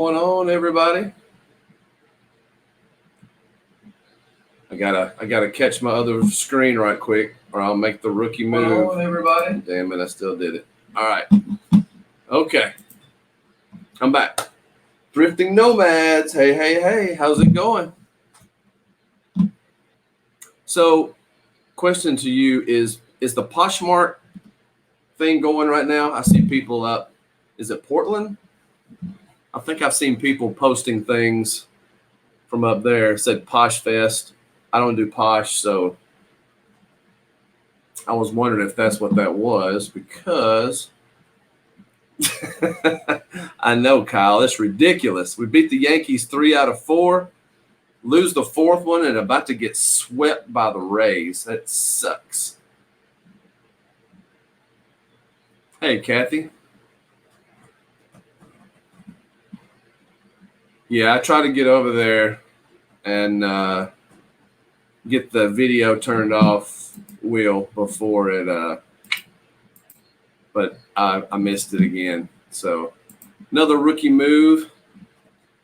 Going on, everybody? I gotta catch my other screen right quick, or I'll make the rookie move. Going on, everybody? Damn it, I still did it. All right. Okay. I'm back. Thrifting Nomads. Hey, hey, hey. How's it going? So, question to you is the Poshmark thing going right now? I see people up. Is it Portland? I think I've seen people posting things from up there. It said Posh Fest. I don't do Posh, so I was wondering if that's what that was because I know, Kyle, it's ridiculous. We beat the Yankees 3 out of 4, lose the 4th one, and about to get swept by the Rays. That sucks. Hey, Kathy. Yeah, I try to get over there and get the video turned off, Will, before it, but I missed it again. So another rookie move.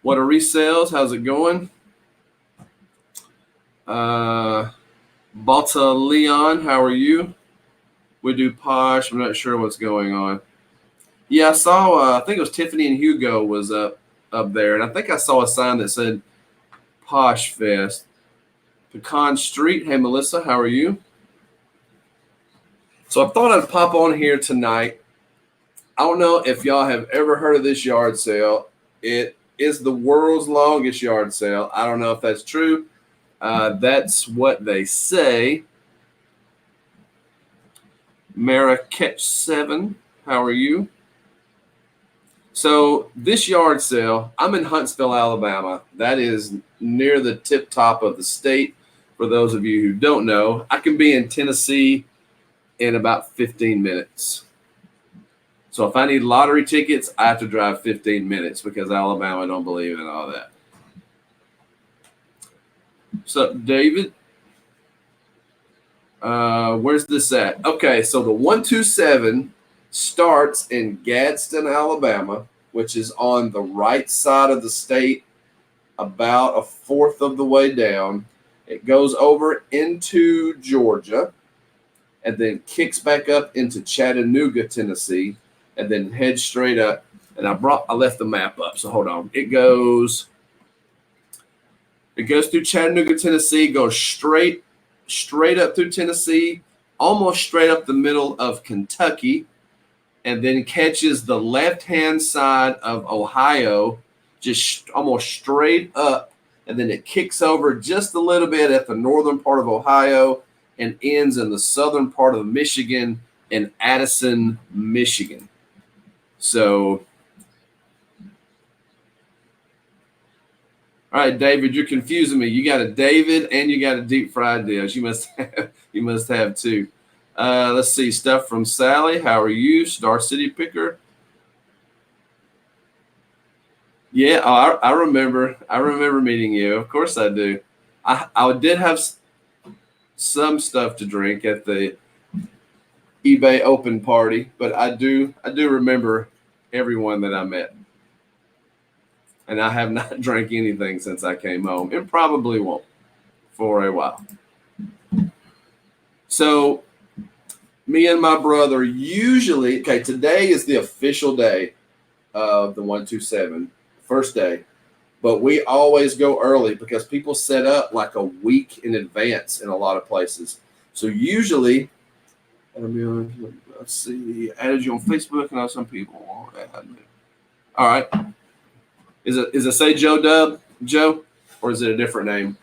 What are resales? How's it going? Balta Leon, how are you? We do Posh. I'm not sure what's going on. Yeah, I saw. I think it was Tiffany and Hugo was up there, and I think I saw a sign that said Posh Fest. Pecan Street. Hey, Melissa, how are you? So I thought I'd pop on here tonight. I don't know if y'all have ever heard of this yard sale. It is the world's longest yard sale. I don't know if that's true. That's what they say. Marrakech 7, how are you? So this yard sale, I'm in Huntsville, Alabama. That is near the tip top of the state. For those of you who don't know, I can be in Tennessee in about 15 minutes. So if I need lottery tickets, I have to drive 15 minutes because Alabama don't believe in all that. What's up, David? Where's this at? Okay, so the 127 starts in Gadsden, Alabama, which is on the right side of the state, about a fourth of the way down. It goes over into Georgia and then kicks back up into Chattanooga, Tennessee, and then heads straight up. And I left the map up, so hold on. It goes through Chattanooga, Tennessee, goes straight up through Tennessee, almost straight up the middle of Kentucky, and then catches the left-hand side of Ohio, just almost straight up, and then it kicks over just a little bit at the northern part of Ohio and ends in the southern part of Michigan in Addison, Michigan. So, all right, David, you're confusing me. You got a David and you got a deep fried dish. You must have two. Let's see, stuff from Sally. How are you? Star City Picker. Yeah, I remember. I remember meeting you. Of course I do. I did have some stuff to drink at the eBay open party, but I do remember everyone that I met. And I have not drank anything since I came home, and probably won't for a while. So me and my brother usually, okay, today is the official day of the 127, first day, but we always go early because people set up like a week in advance in a lot of places. So usually, let's see, added you on Facebook and some people. All right. Is it say Joe Dub, Joe, or is it a different name?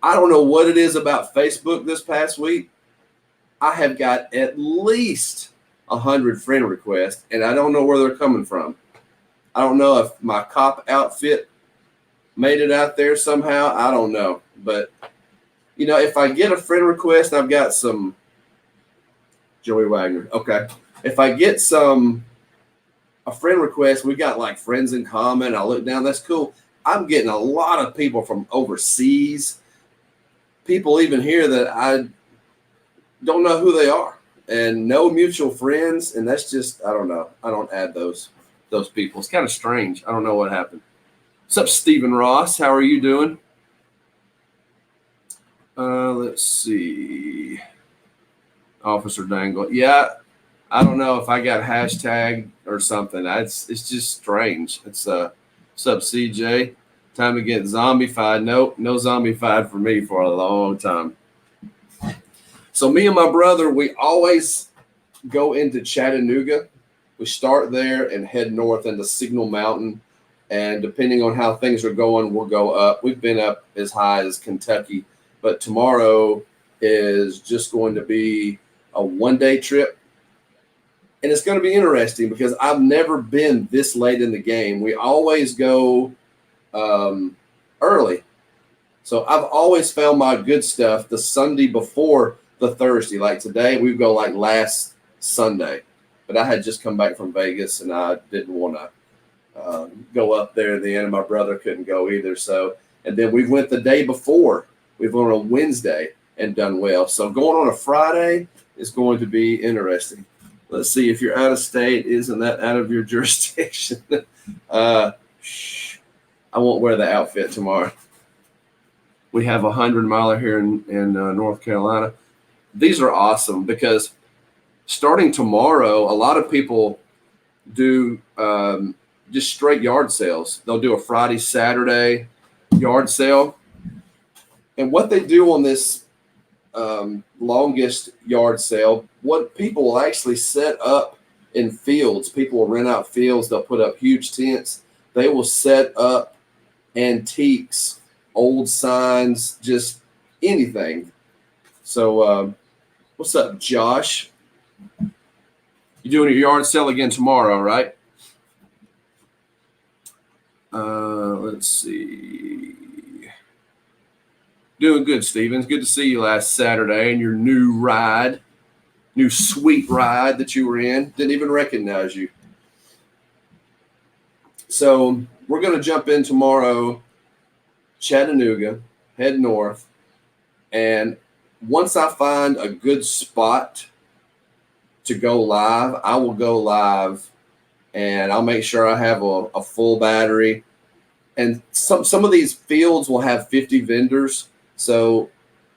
I don't know what it is about Facebook this past week. I have got at least 100 friend requests, and I don't know where they're coming from. I don't know if my cop outfit made it out there somehow. I don't know. But, if I get a friend request, I've got some Joey Wagner. Okay. If I get a friend request, we got like friends in common. I look down, that's cool. I'm getting a lot of people from overseas, people even here that I don't know who they are, and no mutual friends. And that's just, I don't know. I don't add those people. It's kind of strange. I don't know what happened. What's up, Stephen Ross? How are you doing? Let's see. Officer Dangle. Yeah, I don't know if I got hashtag or something. It's just strange. What's up, CJ? Time to get zombified. Nope, no zombified for me for a long time. So me and my brother, we always go into Chattanooga. We start there and head north into Signal Mountain. And depending on how things are going, we'll go up. We've been up as high as Kentucky, but tomorrow is just going to be a one-day trip. And it's going to be interesting because I've never been this late in the game. We always go early. So I've always found my good stuff the Sunday before the Thursday. Like today, we go like last Sunday. But I had just come back from Vegas and I didn't want to go up there then, and my brother couldn't go either. So, and then we went the day before. We've gone on a Wednesday and done well. So going on a Friday is going to be interesting. Let's see, if you're out of state, isn't that out of your jurisdiction? I won't wear the outfit tomorrow. We have a 100-miler here in North Carolina. These are awesome because starting tomorrow, a lot of people do just straight yard sales. They'll do a Friday, Saturday yard sale. And what they do on this longest yard sale, what people will actually set up in fields, people will rent out fields, they'll put up huge tents. They will set up antiques, old signs, just anything. So what's up, Josh? You're doing your yard sale again tomorrow, right? Let's see. Doing good, Stevens. Good to see you last Saturday and your new sweet ride that you were in. Didn't even recognize you. So we're going to jump in tomorrow, Chattanooga, head north. And once I find a good spot to go live, I will go live and I'll make sure I have a full battery. And some of these fields will have 50 vendors. So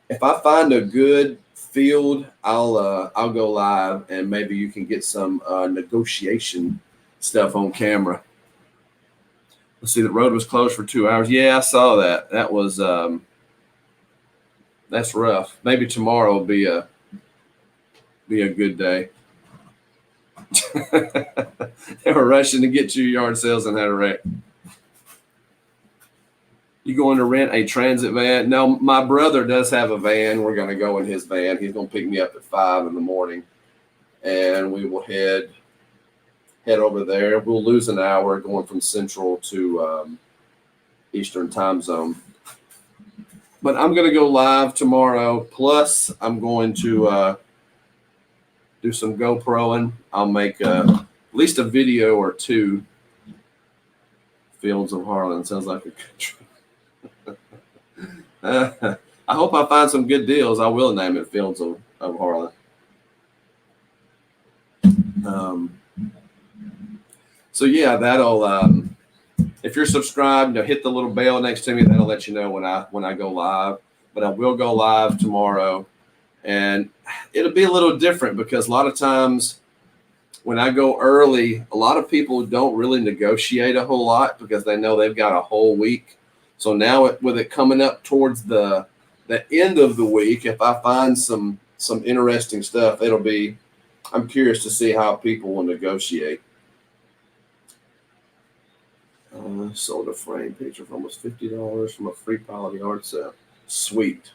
if I find a good field, I'll go live and maybe you can get some negotiation stuff on camera. Let's see, the road was closed for 2 hours. Yeah, I saw that. That was that's rough. Maybe tomorrow will be a good day. They were rushing to get to yard sales and had a wreck. You going to rent a transit van? No, my brother does have a van. We're going to go in his van. He's going to pick me up at 5 a.m. and we will head over there. We'll lose an hour going from Central to Eastern time zone. But I'm going to go live tomorrow. Plus, I'm going to do some GoProing. I'll make at least a video or two. Fields of Harlan sounds like a good trip. I hope I find some good deals. I will name it Fields of Harlan. So yeah, that'll if you're subscribed, hit the little bell next to me. That'll let you know when I go live. But I will go live tomorrow, and it'll be a little different because a lot of times when I go early, a lot of people don't really negotiate a whole lot because they know they've got a whole week. So now with it coming up towards the end of the week, if I find some interesting stuff, I'm curious to see how people will negotiate. Sold a frame picture for almost $50 from a free pile of yard sale. Sweet.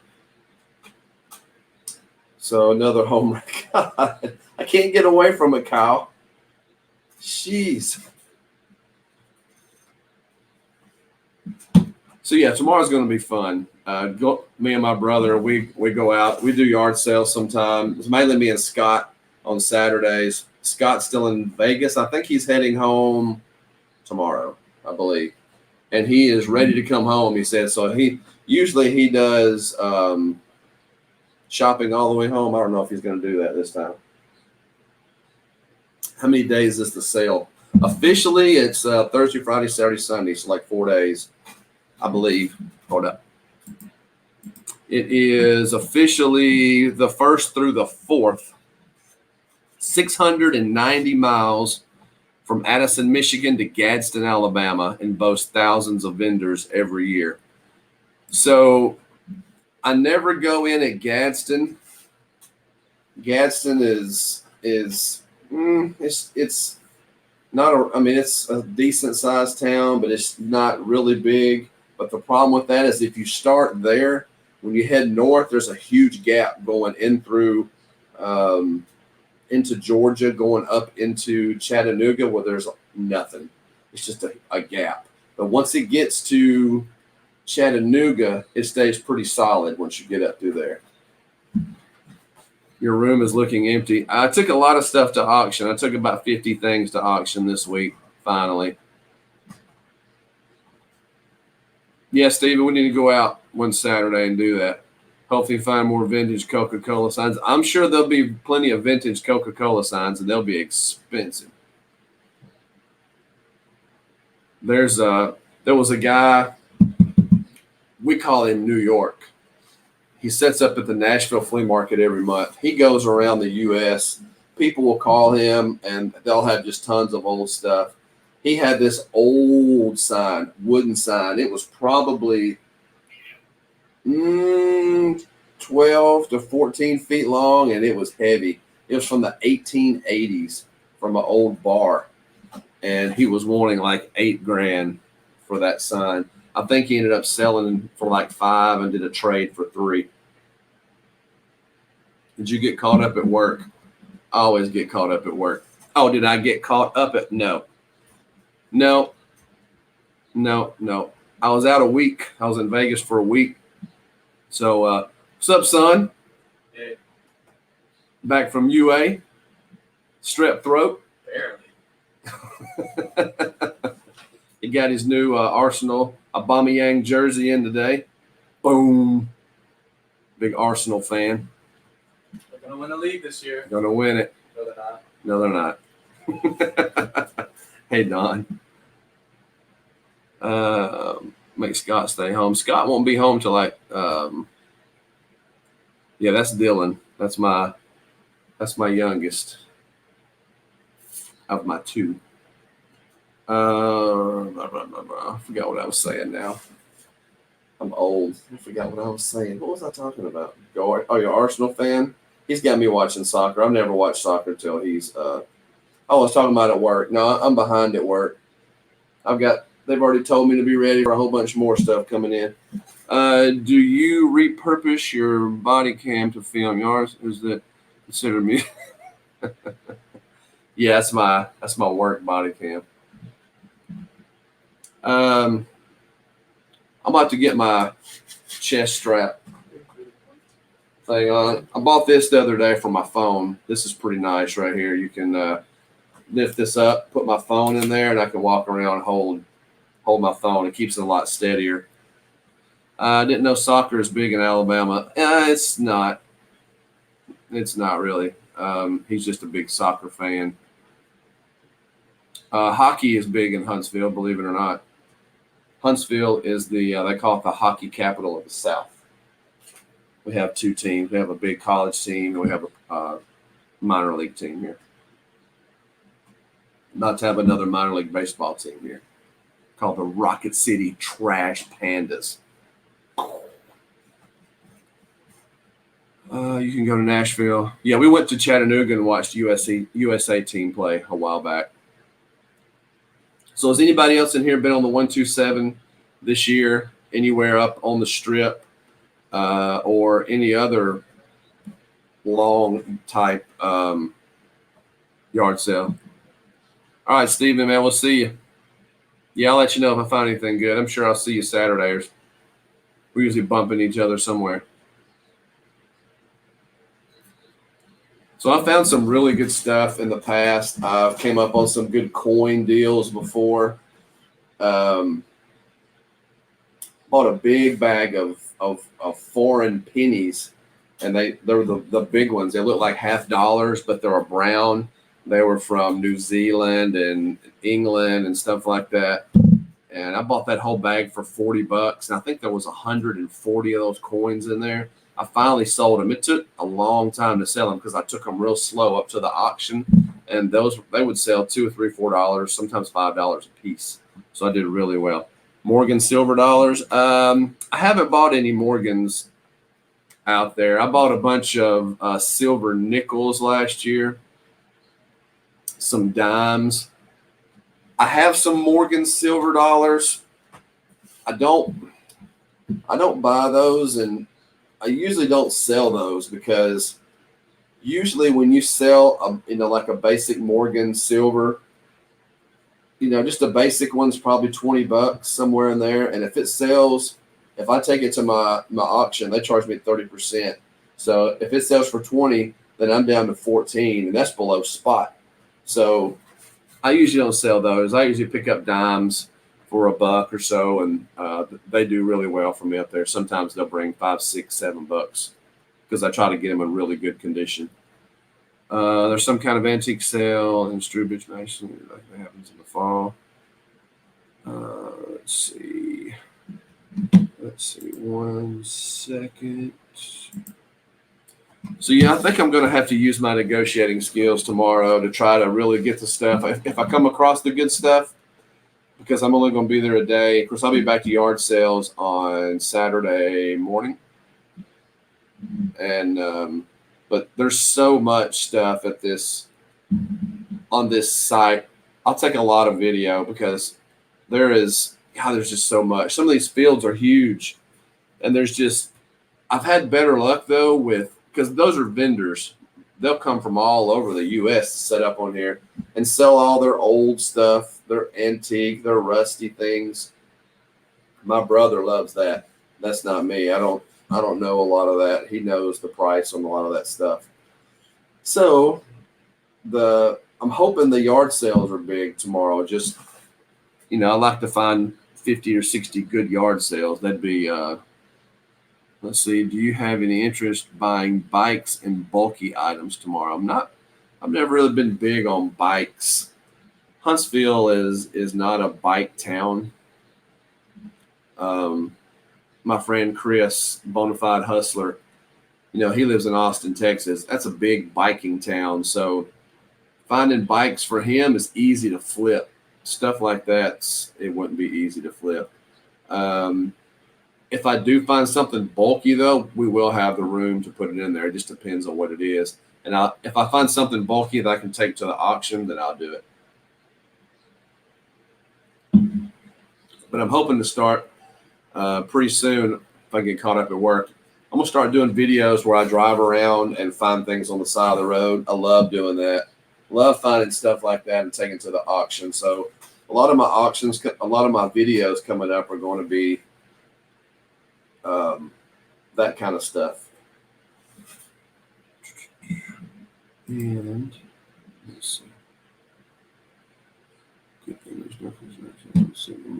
So another home run. God, I can't get away from it, Kyle. Jeez. So yeah, tomorrow's going to be fun. Me and my brother, we go out. We do yard sales sometimes. It's mainly me and Scott on Saturdays. Scott's still in Vegas. I think he's heading home tomorrow, I believe. And he is ready to come home, he said. So he does shopping all the way home. I don't know if he's going to do that this time. How many days is the sale? Officially, it's Thursday, Friday, Saturday, Sunday. So like 4 days, I believe. Hold up. It is officially the 1st through the 4th. 690 miles from Addison, Michigan to Gadsden, Alabama, and boasts thousands of vendors every year. So I never go in at Gadsden. Gadsden is it's not a, I mean, it's a decent sized town, but it's not really big. But the problem with that is if you start there, when you head north, there's a huge gap going in through into Georgia, going up into Chattanooga, where there's nothing. It's just a gap. But once it gets to Chattanooga, it stays pretty solid once you get up through there. Your room is looking empty. I took a lot of stuff to auction. I took about 50 things to auction this week, finally. Yeah, Steven, we need to go out one Saturday and do that. Hopefully find more vintage Coca-Cola signs. I'm sure there'll be plenty of vintage Coca-Cola signs, and they'll be expensive. There was a guy, we call him New York. He sets up at the Nashville flea market every month. He goes around the U.S. People will call him, and they'll have just tons of old stuff. He had this old sign, wooden sign. It was probably 12 to 14 feet long, and it was heavy. It was from the 1880s from an old bar, and he was wanting like $8,000 for that sign. I think he ended up selling for like $5,000 and did a trade for $3,000. Did you get caught up at work? I always get caught up at work. Oh, did I get caught up at? No. I was out a week. I was in Vegas for a week. So, what's up, son? Hey. Back from UA. Strep throat. Barely. He got his new Arsenal Aubameyang jersey in today. Boom. Big Arsenal fan. They're going to win the league this year. Gonna win it. No, they're not. No, they're not. Hey, Don. Make Scott stay home. Scott won't be home till like, yeah, that's Dylan. That's my youngest of my two. I forgot what I was saying now. I'm old. I forgot what I was saying. What was I talking about? Oh, you're an Arsenal fan? He's got me watching soccer. I've never watched soccer until he's I was talking about at work. No, I'm behind at work. They've already told me to be ready for a whole bunch more stuff coming in. Do you repurpose your body cam to film yours? Is that considered me? Yeah, that's my work body cam. I'm about to get my chest strap thing on. I bought this the other day for my phone. This is pretty nice right here. You can lift this up, put my phone in there, and I can walk around and hold my phone. It keeps it a lot steadier. I didn't know soccer is big in Alabama. It's not. It's not really. He's just a big soccer fan. Hockey is big in Huntsville, believe it or not. Huntsville is they call it the hockey capital of the South. We have two teams. We have a big college team, and we have a minor league team here. Not to have another minor league baseball team here called the Rocket City Trash Pandas. You can go to Nashville. Yeah, we went to Chattanooga and watched USA team play a while back. So has anybody else in here been on the 127 this year, anywhere up on the Strip, or any other long type yard sale? All right, Steven, man, we'll see you. Yeah, I'll let you know if I find anything good. I'm sure I'll see you Saturday. We're usually bumping each other somewhere. So I found some really good stuff in the past. I've came up on some good coin deals before. Bought a big bag of foreign pennies, and they're the big ones. They look like $50, but they're a brown, They were from New Zealand and England and stuff like that. And I bought that whole bag for $40, and I think there was 140 of those coins in there. I finally sold them. It took a long time to sell them because I took them real slow up to the auction, and those they would sell $2 or $3, $4, sometimes $5 a piece. So I did really well. Morgan silver dollars. I haven't bought any Morgans out there. I bought a bunch of silver nickels last year, some dimes. I have some Morgan silver dollars. I don't buy those, and I usually don't sell those because usually when you sell like a basic Morgan silver, just a basic one's probably $20 somewhere in there, and if it sells, if I take it to my auction, they charge me 30%. So if it sells for 20, then I'm down to 14, and that's below spot. So I usually don't sell those. I usually pick up dimes for $1 or so, and they do really well for me up there. Sometimes they'll bring $5, $6, $7 because I try to get them in really good condition. There's some kind of antique sale in Strubridge Mason. That happens in the fall. Let's see. One second. So yeah, I think I'm going to have to use my negotiating skills tomorrow to try to really get the stuff. If I come across the good stuff, because I'm only going to be there a day. Of course, I'll be back to yard sales on Saturday morning. And but there's so much stuff on this site. I'll take a lot of video because there's just so much. Some of these fields are huge, and I've had better luck though because those are vendors. They'll come from all over the U.S. to set up on here and sell all their old stuff, their antique, their rusty things. My brother loves that. That's not me. I don't know a lot of that. He knows the price on a lot of that stuff. So I'm hoping the yard sales are big tomorrow. Just I like to find 50 or 60 good yard sales. That'd be let's see. Do you have any interest buying bikes and bulky items tomorrow? I've never really been big on bikes. Huntsville is not a bike town. My friend Chris, Bonafide Hustler, he lives in Austin, Texas. That's a big biking town. So finding bikes for him is easy to flip. Stuff like that, it wouldn't be easy to flip. If I do find something bulky, though, we will have the room to put it in there. It just depends on what it is. And if I find something bulky that I can take to the auction, then I'll do it. But I'm hoping to start pretty soon if I get caught up at work. I'm going to start doing videos where I drive around and find things on the side of the road. I love doing that. Love finding stuff like that and taking it to the auction. So a lot of my videos coming up are going to be that kind of stuff. And let's see. Good thing there's no construction on Signal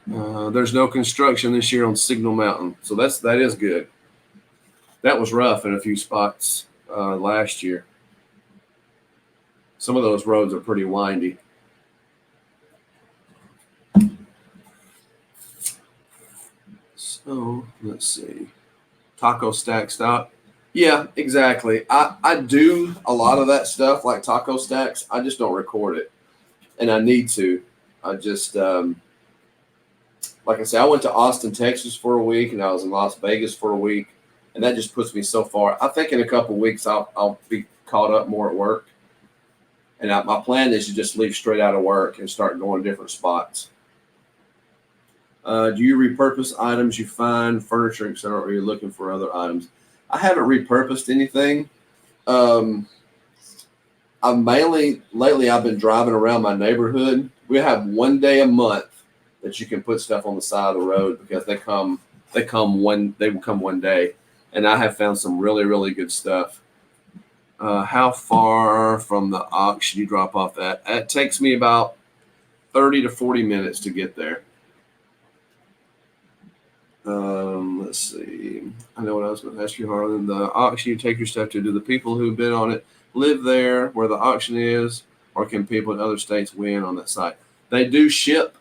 Mountain. There's no construction this year on Signal Mountain, so that is good. That was rough in a few spots last year. Some of those roads are pretty windy. So let's see. Taco Stack stop. Yeah, exactly. I do a lot of that stuff like taco stacks. I just don't record it, and I need to. I just like I said, I went to Austin, Texas for a week, and I was in Las Vegas for a week, and that just puts me so far. I think in a couple of weeks I'll be caught up more at work, and my plan is to just leave straight out of work and start going different spots. Do you repurpose items you find, furniture, etc., or are you looking for other items? I haven't repurposed anything. Lately I've been driving around my neighborhood. We have one day a month that you can put stuff on the side of the road because they will come one day, and I have found some really, really good stuff. How far from the auction you drop off at? It takes me about 30 to 40 minutes to get there. Let's see. I know what I was going to ask you, Harlan. The auction you take your stuff to, do the people who bid on it live there where the auction is, or can people in other states win on that site? They do ship.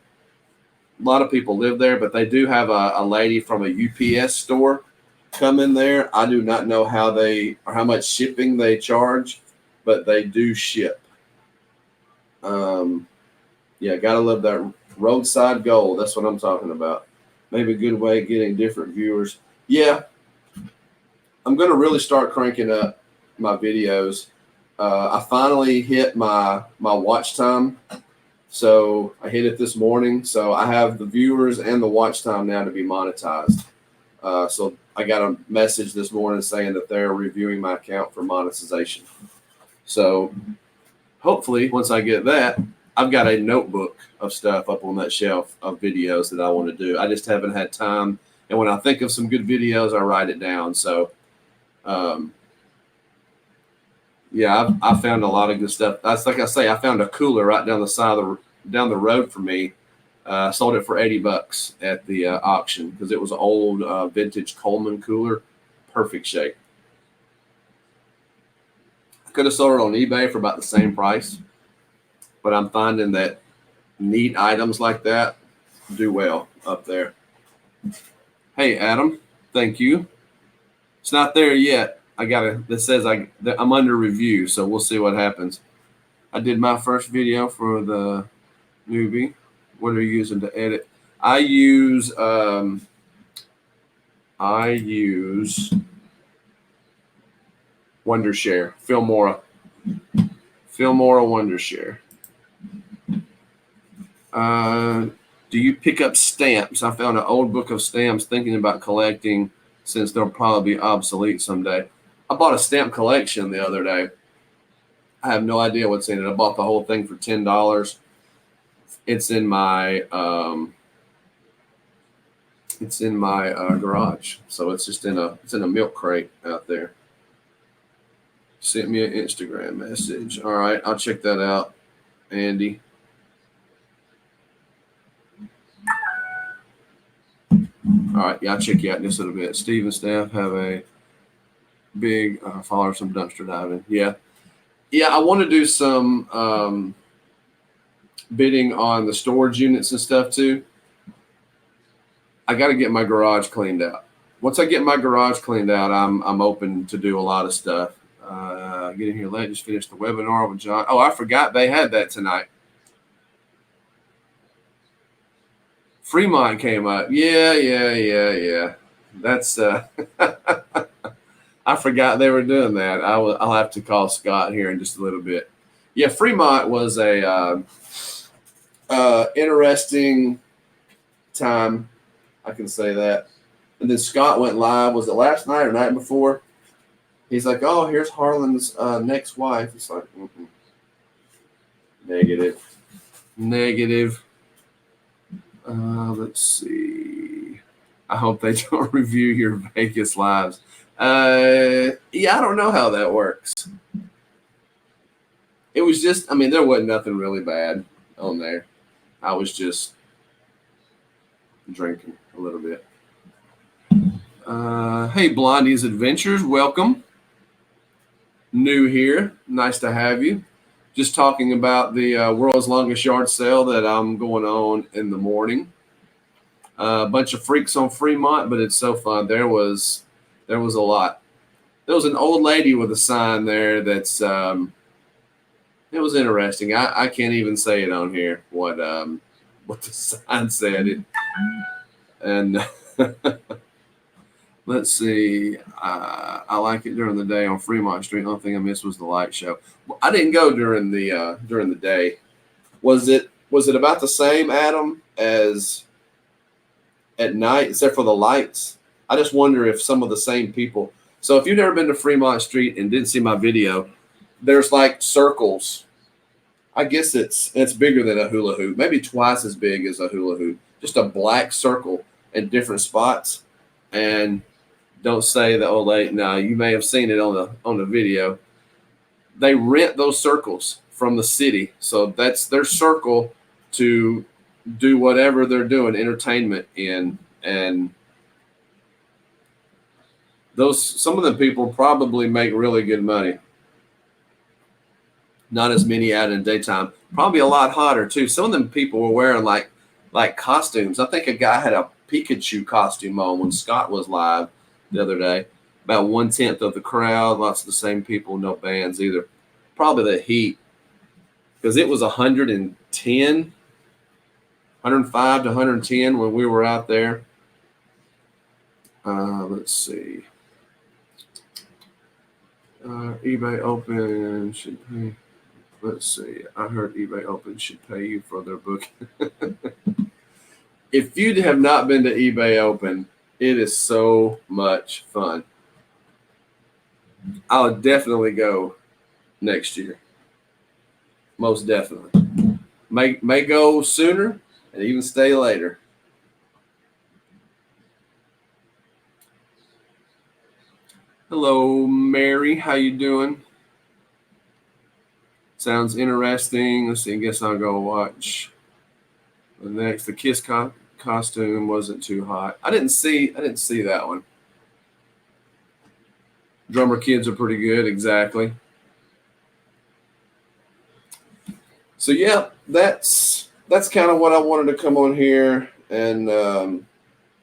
A lot of people live there, but they do have a lady from a UPS store come in there. I do not know how they or how much shipping they charge, but they do ship. Yeah, gotta love that roadside gold. That's what I'm talking about. Maybe a good way of getting different viewers. Yeah, I'm gonna really start cranking up my videos. I finally hit my watch time, so I hit it this morning. So I have the viewers and the watch time now to be monetized. So I got a message this morning saying that they're reviewing my account for monetization. So hopefully, once I get that, I've got a notebook of stuff up on that shelf of videos that I want to do. I just haven't had time. And when I think of some good videos, I write it down. So, yeah, I found a lot of good stuff. That's like I say, I found a cooler right down the side of down the road from me. Sold it for $80 at the auction because it was an old vintage Coleman cooler, perfect shape. I could have sold it on eBay for about the same price, but I'm finding that neat items like that do well up there. Hey, Adam, thank you. It's not there yet. That says I'm under review, so we'll see what happens. I did my first video for the movie. What are you using to edit? I use Wondershare, Filmora Wondershare. Do you pick up stamps? I found an old book of stamps thinking about collecting since they'll probably be obsolete someday. I bought a stamp collection the other day. I have no idea what's in it. I bought the whole thing for $10. It's in my garage, so it's just in a milk crate out there. Sent me an Instagram message. All right, I'll check that out, Andy. All right, yeah, I'll check you out in just a little bit. Steve and staff have a big follower some dumpster diving. Yeah, I want to do some bidding on the storage units and stuff too. I got to get my garage cleaned out. Once I get my garage cleaned out, I'm open to do a lot of stuff. Getting here late, just finished the webinar with John. Oh, I forgot they had that tonight. Fremont came up. Yeah. That's I forgot they were doing that. I'll have to call Scott here in just a little bit. Yeah, Fremont was a interesting time. I can say that. And then Scott went live. Was it last night or night before? He's like, "Oh, here's Harlan's next wife." It's like, negative. Let's see. I hope they don't review your Vegas lives. Yeah, I don't know how that works. It was just, there wasn't nothing really bad on there. I was just drinking a little bit. Hey, Blondie's Adventures, welcome. New here. Nice to have you. Just talking about the world's longest yard sale that I'm going on in the morning. A bunch of freaks on Fremont, but it's so fun. There was a lot. There was an old lady with a sign there that's it was interesting. I can't even say it on here what the sign said. And let's see. I like it during the day on Fremont Street. The only thing I missed was the light show. I didn't go during the day. Was it about the same, Adam, as at night, except for the lights? I just wonder if some of the same people. So if you've never been to Fremont Street and didn't see my video, there's like circles. I guess it's bigger than a hula hoop, maybe twice as big as a hula hoop. Just a black circle in different spots. And don't say the old lady. No, you may have seen it on the video. They rent those circles from the city, so that's their circle to do whatever they're doing, entertainment in. And some of the people probably make really good money. Not as many out in the daytime. Probably a lot hotter too. Some of them people were wearing like costumes. I think a guy had a Pikachu costume on when Scott was live the other day. About 1/10 of the crowd. Lots of the same people. No bands either. Probably the heat, because it was 110, 105 to 110 when we were out there. Let's see. eBay Open should pay. Let's see. I heard eBay Open should pay you for their book. If you have not been to eBay Open, it is so much fun. I'll definitely go next year. Most definitely. May go sooner and even stay later. Hello, Mary. How you doing? Sounds interesting. Let's see. I guess I'll go watch the next. The Kiss costume wasn't too hot. I didn't see that one. Drummer Kids are pretty good. Exactly. So yeah, that's kind of what I wanted to come on here and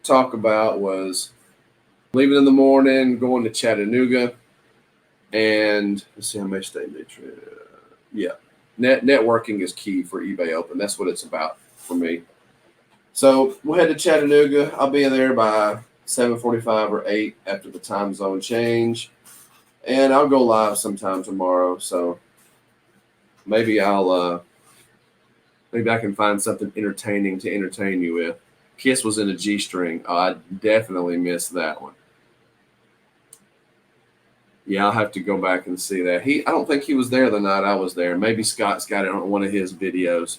talk about, was leaving in the morning, going to Chattanooga, and let's see how much stay trip. Yeah, networking is key for eBay Open. That's what it's about for me. So we'll head to Chattanooga. I'll be there by 7:45 or 8 after the time zone change, and I'll go live sometime tomorrow. So maybe maybe I can find something entertaining to entertain you with. Kiss was in a G-string. Oh, I definitely missed that one. Yeah, I'll have to go back and see that. I don't think he was there the night I was there. Maybe Scott's got it on one of his videos.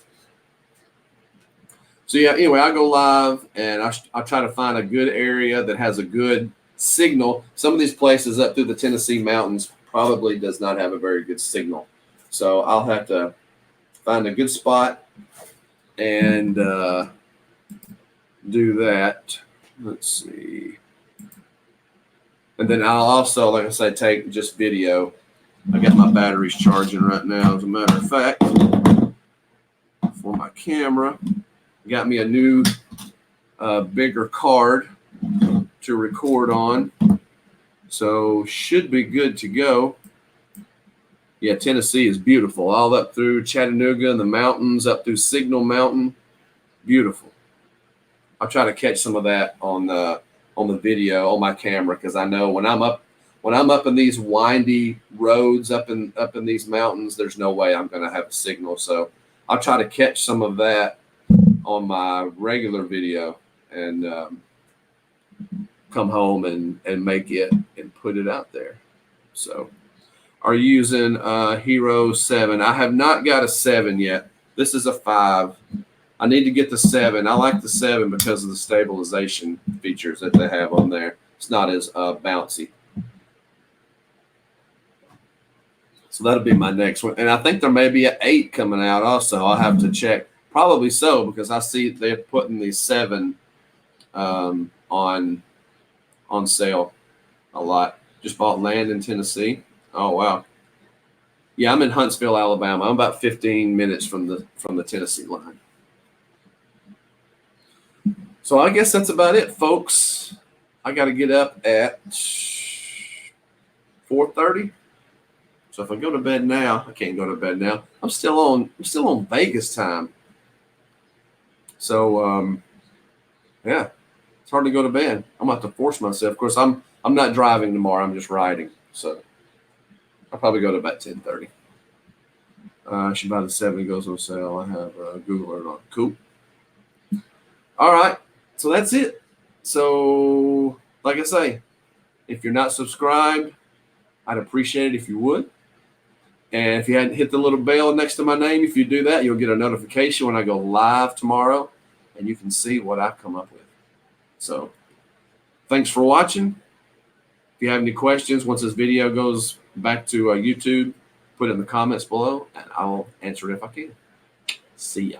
So yeah, anyway, I go live and I try to find a good area that has a good signal. Some of these places up through the Tennessee mountains probably does not have a very good signal. So I'll have to find a good spot and do that. Let's see. And then I'll also, like I say, take just video. I got my batteries charging right now, as a matter of fact, for my camera. Got me a new, bigger card to record on. So should be good to go. Yeah, Tennessee is beautiful. All up through Chattanooga and the mountains, up through Signal Mountain. Beautiful. I'll try to catch some of that on the video on my camera, because I know when I'm up in these windy roads up in these mountains, there's no way I'm going to have a signal. So I'll try to catch some of that on my regular video and come home and make it and put it out there. So, are you using Hero 7? I have not got a 7 yet. This is a 5. I need to get the 7. I like the 7 because of the stabilization features that they have on there. It's not as bouncy. So that'll be my next one. And I think there may be an 8 coming out also. I'll have to check. Probably so, because I see they're putting these 7 on sale a lot. Just bought land in Tennessee. Oh, wow. Yeah, I'm in Huntsville, Alabama. I'm about 15 minutes from the Tennessee line. So I guess that's about it, folks. I got to get up at 4:30. So if I go to bed now, I can't go to bed now. I'm still on Vegas time. So yeah, it's hard to go to bed. I'm gonna have to force myself. Of course, I'm not driving tomorrow. I'm just riding. So I'll probably go to about 10:30. I should buy the 7 goes on sale. I have Google Alert on. Cool. All right. So that's it. So like I say, if you're not subscribed, I'd appreciate it if you would. And if you hadn't hit the little bell next to my name, if you do that, you'll get a notification when I go live tomorrow, and you can see what I've come up with. So thanks for watching. If you have any questions, once this video goes back to YouTube, put it in the comments below, and I'll answer it if I can. See ya.